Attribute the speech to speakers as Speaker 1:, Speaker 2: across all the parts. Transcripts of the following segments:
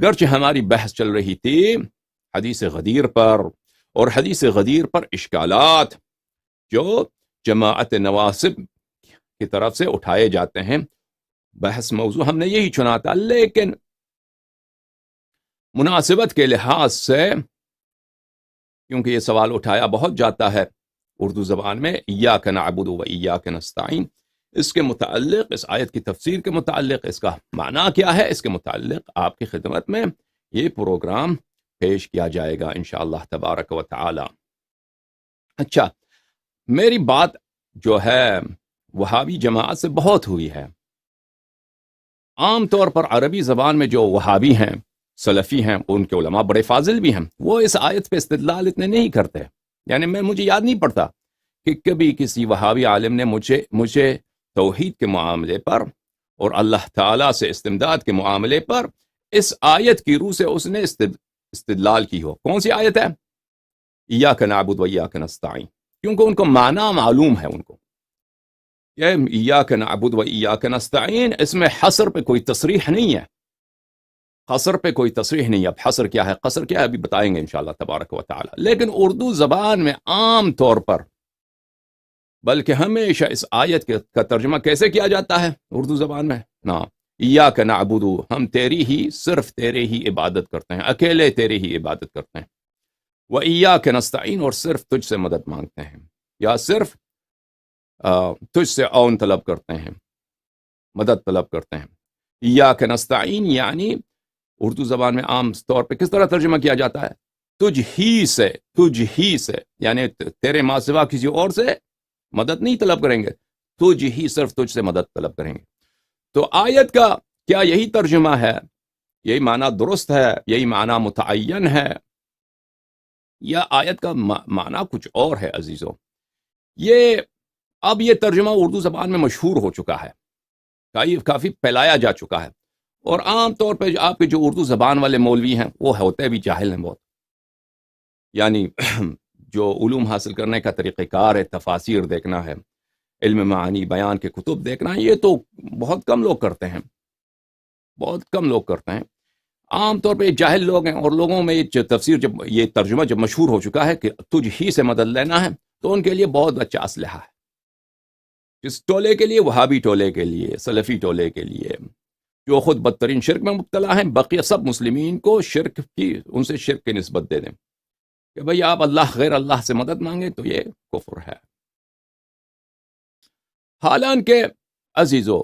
Speaker 1: گرچہ ہماری بحث چل رہی تھی حدیث غدیر پر، اور حدیث غدیر پر اشکالات جو جماعت نواسب کی طرف سے اٹھائے جاتے ہیں، بحث موضوع ہم نے یہی چنا تھا، لیکن مناسبت کے لحاظ سے کیونکہ یہ سوال اٹھایا بہت جاتا ہے اردو زبان میں، ایاک نعبد و ایاک نستعین، اس کے متعلق، اس آیت کی تفسیر کے متعلق، اس کا معنی کیا ہے، اس کے متعلق آپ کی خدمت میں یہ پروگرام پیش کیا جائے گا انشاءاللہ تبارک و تعالی۔ اچھا، میری بات جو ہے وہابی جماعت سے بہت ہوئی ہے۔ عام طور پر عربی زبان میں جو وہابی ہیں، سلفی ہیں، ان کے علماء بڑے فاضل بھی ہیں، وہ اس آیت پہ استدلال اتنے نہیں کرتے۔ یعنی مجھے یاد نہیں پڑتا کہ کبھی کسی وہابی عالم نے مجھے توحید کے معاملے پر اور اللہ تعالیٰ سے استمداد کے معاملے پر اس آیت کی روح سے اس نے استدلال کی ہو۔ کون سی آیت ہے؟ ایاک نعبد و ایاک نستعین، کیونکہ ان کو معنی معلوم ہے، ان کو کہ ایاک نعبد و ایاک نستعین، اس میں حصر پہ کوئی تصریح نہیں ہے، قصر پہ کوئی تصریح نہیں ہے۔ اب حصر کیا ہے، قصر کیا ہے، ابھی بتائیں گے انشاءاللہ تبارک و تعالی۔ لیکن اردو زبان میں عام طور پر، بلکہ ہمیشہ اس آیت کا ترجمہ کیسے کیا جاتا ہے اردو زبان میں؟ نا، ایاک نعبد، ہم تیری ہی، صرف تیرے ہی عبادت کرتے ہیں، اکیلے تیرے ہی عبادت کرتے ہیں، و ایاک نستعین، اور صرف تجھ سے مدد مانگتے ہیں، یا صرف تجھ سے عون طلب کرتے ہیں، مدد طلب کرتے ہیں۔ ایاک نستعین یعنی اردو زبان میں عام طور پہ کس طرح ترجمہ کیا جاتا ہے؟ تجھ ہی سے، یعنی تیرے ماں سوا کسی اور سے مدد نہیں طلب کریں گے، صرف تجھ سے مدد طلب کریں گے۔ تو آیت کا کیا یہی ترجمہ ہے؟ یہی معنی درست ہے؟ یہی معنی متعین ہے؟ یا آیت کا معنی کچھ اور ہے؟ عزیزوں، اب یہ ترجمہ اردو زبان میں مشہور ہو چکا ہے، کافی پھیلایا جا چکا ہے، اور عام طور پہ آپ کے جو اردو زبان والے مولوی ہیں وہ ہوتے بھی جاہل ہیں بہت، یعنی جو علوم حاصل کرنے کا طریقہ کار ہے، تفاسیر دیکھنا ہے، علم معانی بیان کے کتب دیکھنا ہے، یہ تو بہت کم لوگ کرتے ہیں، بہت کم لوگ کرتے ہیں۔ عام طور پہ جاہل لوگ ہیں، اور لوگوں میں یہ ترجمہ جب مشہور ہو چکا ہے کہ تجھ ہی سے مدد لینا ہے، تو ان کے لیے بہت اچھا اسلحہ ہے، اس ٹولے کے لیے، وہابی ٹولے کے لیے، سلفی ٹولے کے لیے، جو خود بدترین شرک میں مبتلا ہیں، بقیہ سب مسلمین کو ان سے شرک کی نسبت دے دیں کہ بھئی آپ غیر اللہ سے مدد مانگیں تو یہ کفر ہے۔ حالانکہ عزیزو،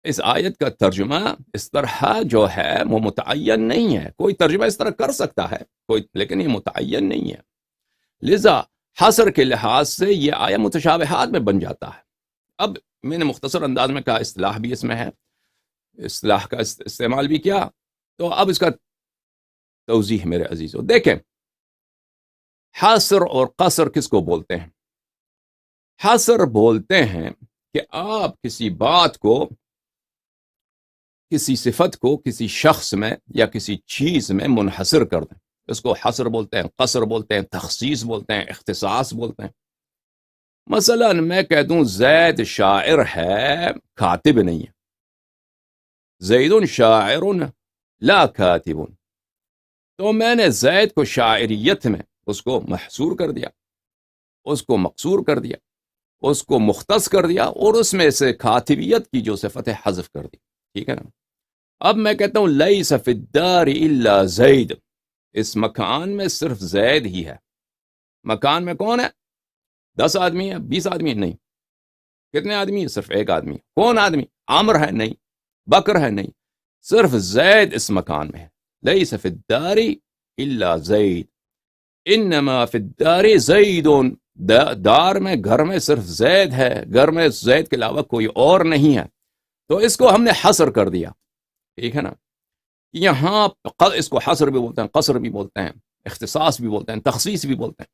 Speaker 1: اس آیت کا ترجمہ اس طرح جو ہے وہ متعین نہیں ہے، کوئی ترجمہ اس طرح کر سکتا ہے لیکن یہ متعین نہیں ہے، لذا حصر کے لحاظ سے یہ آیت متشابہات میں بن جاتا ہے۔ اب میں نے مختصر انداز میں کہا، اصطلاح بھی اس میں ہے، اصطلاح کا استعمال بھی کیا، تو اب اس کا توضیح میرے عزیزو دیکھیں۔ حصر اور قصر کس کو بولتے ہیں؟ حصر بولتے ہیں کہ آپ کسی بات کو، کسی صفت کو کسی شخص میں یا کسی چیز میں منحصر کر دیں، اس کو حصر بولتے ہیں، قصر بولتے ہیں، تخصیص بولتے ہیں، اختصاص بولتے ہیں۔ مثلا میں کہہ دوں زید شاعر ہے، کاتب نہیں ہے، زید شاعر لا کاتب، تو میں نے زید کو شاعریت میں اس کو محصور کر دیا، اس کو مقصور کر دیا، اس کو مختص کر دیا، اور اس میں سے کاتبیت کی جو صفت ہے حذف کر دی، ٹھیک ہے نا؟ اب میں کہتا ہوں لیس فی الدار الا زید، اس مکان میں صرف زید ہی ہے۔ مکان میں کون ہے؟ 10 آدمی ہے، 20 آدمی ہے؟ نہیں۔ کتنے آدمی ہے؟ صرف ایک آدمی ہے۔ کون آدمی؟ عامر ہے؟ نہیں۔ بکر ہے؟ نہیں۔ صرف زید اس مکان میں ہے۔ لیس فی الدار الا زید، انما فی الدار زید، دار میں، گھر میں صرف زید ہے، گھر میں زید کے علاوہ کوئی اور نہیں ہے۔ تو اس کو ہم نے حصر کر دیا، ٹھیک ہے نا؟ یہاں اس کو حصر بھی بولتے ہیں، قصر بھی بولتے ہیں، اختصاص بھی بولتے ہیں، تخصیص بھی بولتے ہیں،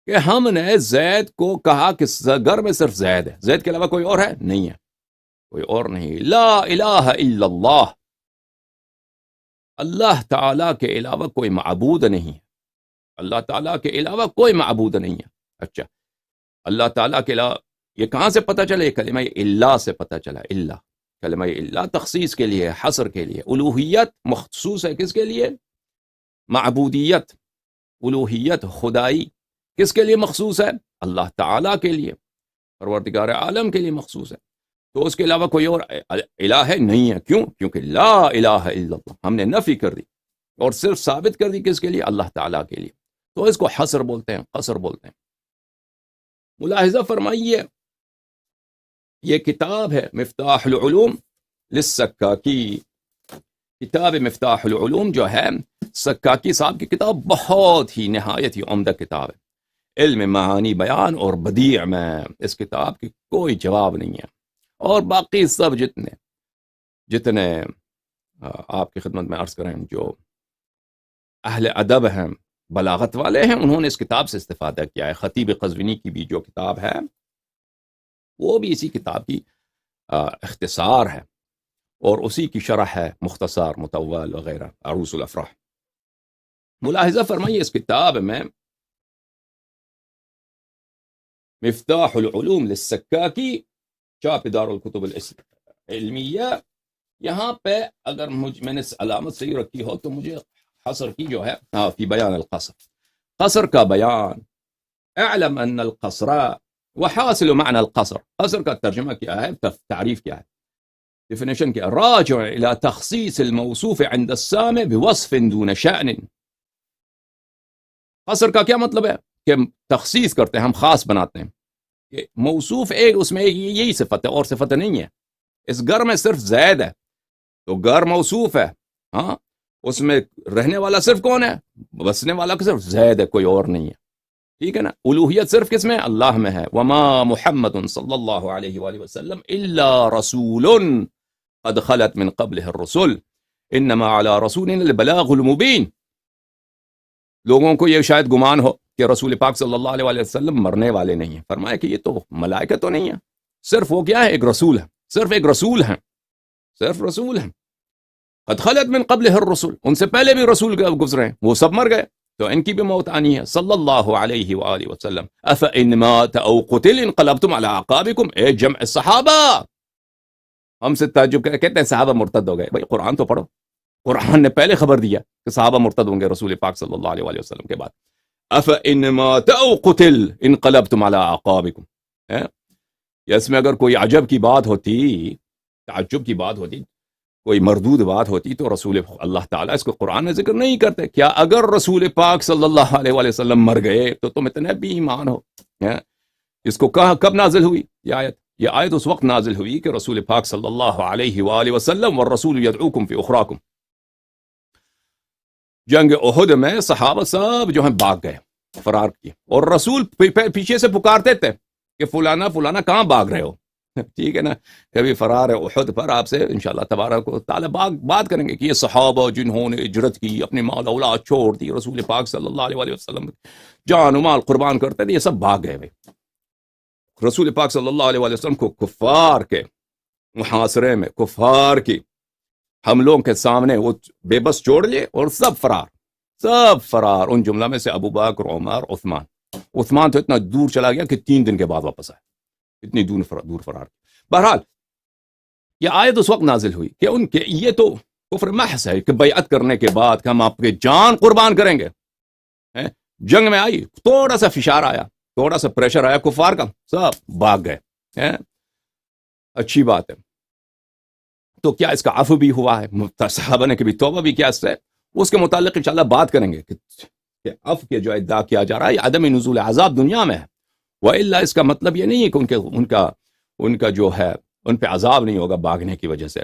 Speaker 1: کہ ہم نے زید کو کہا کہ گھر میں صرف زید ہے، زید کے علاوہ کوئی اور ہے؟ نہیں ہے، کوئی اور نہیں۔ لا الہ الا اللہ، اللہ تعالیٰ کے علاوہ کوئی معبود نہیں ہے، اللہ تعالیٰ کے علاوہ کوئی معبود نہیں ہے۔ اچھا، اللہ تعالیٰ کے علاوہ یہ کہاں سے پتہ چلا؟ یہ کلمہ اللہ سے پتہ چلا، اللہ، کلمہ الا تخصیص کے لیے، حصر کے لیے. الوہیت مخصوص ہے کس کے لیے؟ معبودیت، الوہیت خدائی کس کے لیے مخصوص ہے؟ اللہ تعالیٰ کے لیے، پروردگار عالم کے لیے مخصوص ہے. تو اس کے علاوہ کوئی اور الہ ہے؟ نہیں ہے. کیوں؟ کیونکہ لا الہ الا اللہ ہم نے نفی کر دی اور صرف ثابت کر دی کس کے لیے؟ اللہ تعالیٰ کے لیے. تو اس کو حصر بولتے ہیں، قصر بولتے ہیں. ملاحظہ فرمائیے، یہ کتاب ہے مفتاح العلوم للسکاکی. کتاب مفتاح العلوم جو ہے سکاکی صاحب کی کتاب بہت ہی نہایت ہی عمدہ کتاب ہے. علم معانی بیان اور بدیع میں اس کتاب کی کوئی جواب نہیں ہے. اور باقی سب جتنے آپ کی خدمت میں عرض کریں جو اہل ادب ہیں، بلاغت والے ہیں، انہوں نے اس کتاب سے استفادہ کیا ہے. خطیب قزوینی کی بھی جو کتاب ہے وہ بھی اسی کتاب کی اختصار ہے اور اسی کی شرح ہے، مختصر، مطول وغیرہ، عروس الافراح. ملاحظہ فرمائیے اس کتاب میں مفتاح العلوم للسکاکی، چاپ دار الکتب العلمیہ. یہاں پہ اگر میں نے علامت صحیح رکھی ہو تو مجھے حصر کی جو ہے فی بیان القصر، قصر کا بیان. اعلم ان القصر وحاصل معنى القصر، قصر کا ترجمہ کیا ہے، تعریف کیا ہے، ڈیفینیشن کیا؟ راجع الى تخصیص الموصوف عند السامع بوصف دون شأن. قصر کا کیا مطلب ہے؟ کہ تخصیص کرتے ہیں، ہم خاص بناتے ہیں. کہ موصوف ایک، اس میں یہی صفت ہے اور صفت نہیں ہے. اس گھر میں صرف زید ہے تو گھر موصوف ہے، ہاں، اس میں رہنے والا صرف کون ہے؟ بسنے والا صرف زید ہے، کوئی اور نہیں ہے. ٹھیک ہے نا؟ الوہیت صرف کس میں؟ اللہ میں ہے. وما محمد صلی اللہ علیہ وآلہ وسلم الا رسول قد خلت من قبله الرسل انما على رسولنا البلاغ المبین. لوگوں کو یہ شاید گمان ہو کہ رسول پاک صلی اللہ علیہ وآلہ وسلم مرنے والے نہیں ہیں. فرمایا کہ یہ تو ملائکہ تو نہیں ہے، صرف وہ کیا ہے؟ ایک رسول ہے، صرف ایک رسول ہے، صرف رسول ہے. قد خلت من قبله الرسل، ان سے پہلے بھی رسول گزرے ہیں، وہ سب مر گئے تو ان کی بھی موت آنی ہے. صلی اللہ علیہ وآلہ وسلم. افإن مات او قتل انقلبتم على اعقابکم، اے جمع صحابہ. ہم سے تعجب کہتے ہیں صحابہ مرتد ہو گئے. بھائی قرآن تو پڑھو، قرآن نے پہلے خبر دیا کہ صحابہ مرتد ہوں گے رسول پاک صلی اللہ علیہ وآلہ وسلم کے بعد. افإن مات او قتل انقلبتم على اعقابکم. اس میں اگر کوئی عجب کی بات ہوتی، تعجب کی بات ہوتی، کوئی مردود بات ہوتی تو رسول اللہ تعالیٰ اس کو قرآن میں ذکر نہیں کرتے. کیا اگر رسول پاک صلی اللہ علیہ وآلہ وسلم مر گئے تو تم اتنے بھی ایمان ہو؟ اس کو کب نازل ہوئی یہ آیت؟ یہ آیت اس وقت نازل ہوئی کہ رسول پاک صلی اللہ علیہ وآلہ وسلم والرسول یدعوکم فی اخراکم. جنگ احد میں صحابہ سب جو ہیں بھاگ گئے، فرار کیے، اور رسول پیچھے سے پکارتے تھے کہ فلانا فلانا کہاں بھاگ رہے ہو. ٹھیک ہے نا؟ کبھی فرار احد پر آپ سے انشاءاللہ تبارک و تعالی بات کریں گے کہ یہ صحابہ جنہوں نے ہجرت کی، اپنے مال اولاد چھوڑ دی، رسول پاک صلی اللہ علیہ وسلم جان و مال قربان کرتے تھے، یہ سب بھاگ گئے. بھائی رسول پاک صلی اللہ علیہ وسلم کو کفار کے محاصرے میں، کفار کی حملوں کے سامنے وہ بے بس چھوڑ لیے اور سب فرار. ان جملہ میں سے ابو بکر، عمر، عثمان تو اتنا دور چلا گیا کہ 3 دن کے بعد واپس آئے، اتنی دور فرار. بہرحال یہ آیت اس وقت نازل ہوئی کہ ان کے یہ تو کفر محض ہے کہ بیعت کرنے کے بعد کہ ہم آپ کے جان قربان کریں گے. جنگ میں آئی، تھوڑا سا فشار آیا، تھوڑا سا پریشر آیا کفار کا، سب بھاگ گئے. اچھی بات ہے. تو کیا اس کا عفو بھی ہوا ہے؟ صحابہ نے کبھی توبہ بھی کیا اس سے؟ اس کے متعلق انشاءاللہ بات کریں گے کہ عفو کے جو ادعا کیا جا رہا ہے عدم نزول عذاب دنیا میں ہے. وَإِلَّا اس کا مطلب یہ نہیں ہے کہ ان کا جو ہے ان پہ عذاب نہیں ہوگا بھاگنے کی وجہ سے،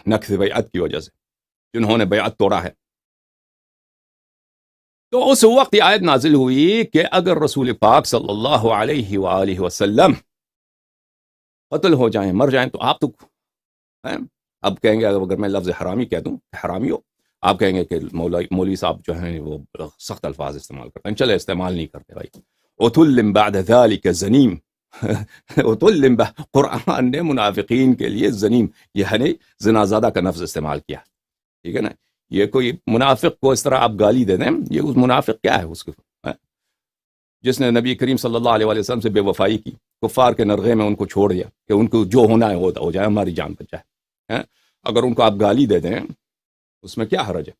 Speaker 1: نقض بیعت کی وجہ سے، جنہوں نے بیعت توڑا ہے. تو اس وقت یہ آیت نازل ہوئی کہ اگر رسول پاک صلی اللہ علیہ وآلہ وسلم قتل ہو جائیں، مر جائیں، تو آپ تو اب کہیں گے، اگر میں لفظ حرامی کہہ دوں، حرامی ہو، آپ کہیں گے کہ مولوی صاحب جو ہیں وہ سخت الفاظ استعمال کرتے ہیں. چلے استعمال نہیں کرتے بھائی. عُتُلٍّ بَعْدَ ذَلِكَ زنیم. عُتُلٍّ قرآن نے منافقین کے لیے زنیم یعنی زنا زادہ کا لفظ استعمال کیا. ٹھیک ہے نا؟ یہ کوئی منافق کو اس طرح آپ گالی دے دیں، یہ اس منافق کیا ہے؟ اس کو جس نے نبی کریم صلی اللہ علیہ وسلم سے بے وفائی کی، کفار کے نرغے میں ان کو چھوڑ دیا کہ ان کو جو ہونا ہے وہ ہو جائے، ہماری جان بچ جائے. ہیں؟ اگر ان کو آپ گالی دے دیں اس میں کیا حرج ہے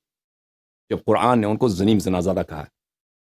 Speaker 1: جب قرآن نے ان کو زنیم زنازادہ کہا ہے؟